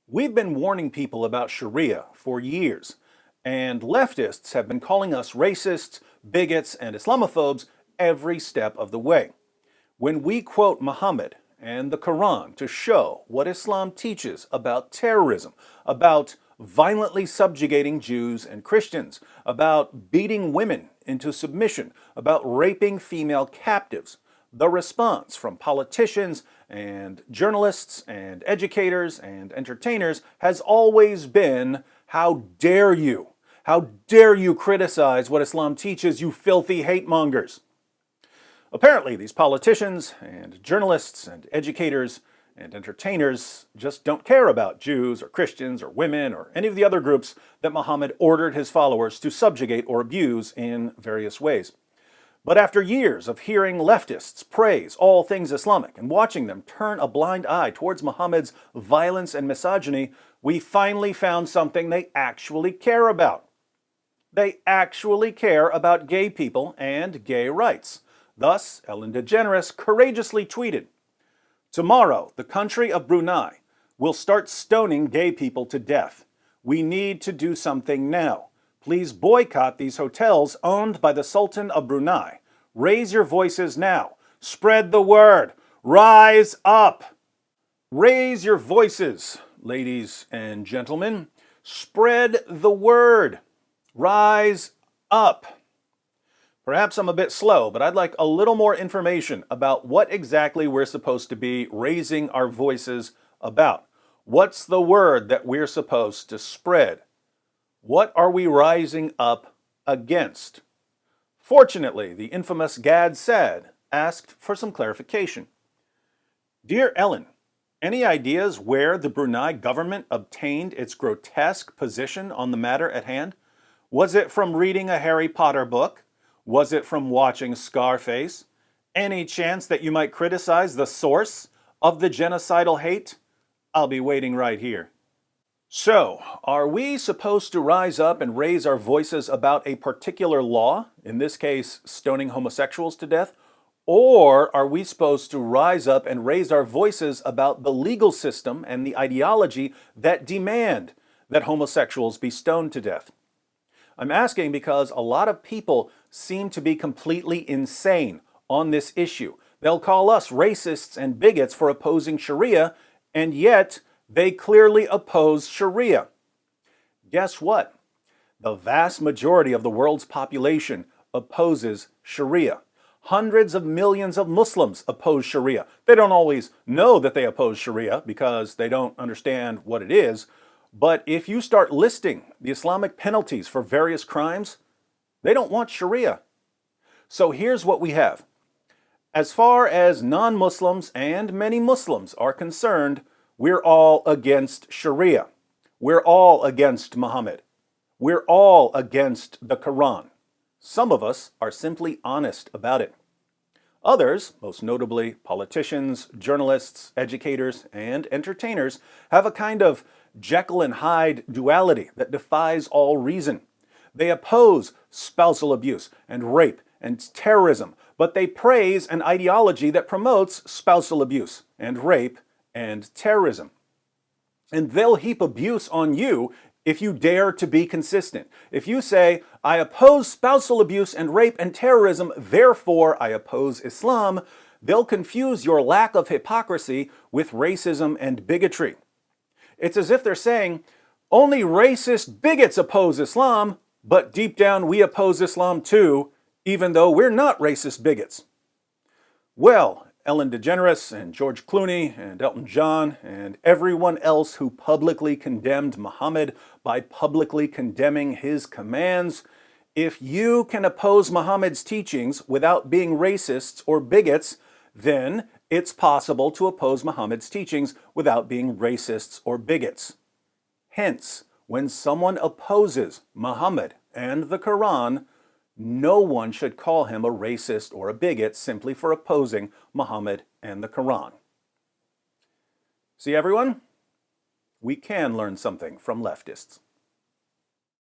We've been warning people about Sharia for years, and leftists have been calling us racists, bigots, and Islamophobes every step of the way. When we quote Muhammad and the Quran to show what Islam teaches about terrorism, about violently subjugating Jews and Christians, about beating women into submission, about raping female captives, the response from politicians and journalists and educators and entertainers has always been, how dare you? How dare you criticize what Islam teaches, you filthy hate mongers? Apparently, these politicians and journalists and educators and entertainers just don't care about Jews or Christians or women or any of the other groups that Muhammad ordered his followers to subjugate or abuse in various ways. But after years of hearing leftists praise all things Islamic and watching them turn a blind eye towards Muhammad's violence and misogyny, we finally found something they actually care about. They actually care about gay people and gay rights. Thus, DeGeneres courageously tweeted, "Tomorrow, the country of Brunei will start stoning gay people to death. We need to do something now. Please boycott these hotels owned by the Sultan of Brunei. Raise your voices now. Spread the word. Rise up. Raise your voices, ladies and gentlemen. Spread the word. Rise up." Perhaps I'm a bit slow, but I'd like a little more information about what exactly we're supposed to be raising our voices about. What's the word that we're supposed to spread? What are we rising up against? Fortunately, the infamous Gad Saad asked for some clarification. Dear Ellen, any ideas where the Brunei government obtained its grotesque position on the matter at hand? Was it from reading a Harry Potter book? Was it from watching Scarface? Any chance that you might criticize the source of the genocidal hate? I'll be waiting right here. So, are we supposed to rise up and raise our voices about a particular law, in this case, stoning homosexuals to death? Or are we supposed to rise up and raise our voices about the legal system and the ideology that demand that homosexuals be stoned to death? I'm asking because a lot of people seem to be completely insane on this issue. They'll call us racists and bigots for opposing Sharia, and yet they clearly oppose Sharia. Guess what? The vast majority of the world's population opposes Sharia. Hundreds of millions of Muslims oppose Sharia. They don't always know that they oppose Sharia because they don't understand what it is. But if you start listing the Islamic penalties for various crimes, they don't want Sharia. So here's what we have. As far as non-Muslims and many Muslims are concerned, we're all against Sharia. We're all against Muhammad. We're all against the Quran. Some of us are simply honest about it. Others, most notably politicians, journalists, educators, and entertainers, have a kind of Jekyll and Hyde duality that defies all reason. They oppose spousal abuse and rape and terrorism, but they praise an ideology that promotes spousal abuse and rape and terrorism. And they'll heap abuse on you if you dare to be consistent. If you say, I oppose spousal abuse and rape and terrorism, therefore I oppose Islam, they'll confuse your lack of hypocrisy with racism and bigotry. It's as if they're saying, only racist bigots oppose Islam, but deep down we oppose Islam too, even though we're not racist bigots. Well, Ellen DeGeneres and George Clooney and Elton John and everyone else who publicly condemned Muhammad by publicly condemning his commands, if you can oppose Muhammad's teachings without being racists or bigots, then it's possible to oppose Muhammad's teachings without being racists or bigots. Hence, when someone opposes Muhammad and the Quran, no one should call him a racist or a bigot simply for opposing Muhammad and the Quran. See everyone? We can learn something from leftists.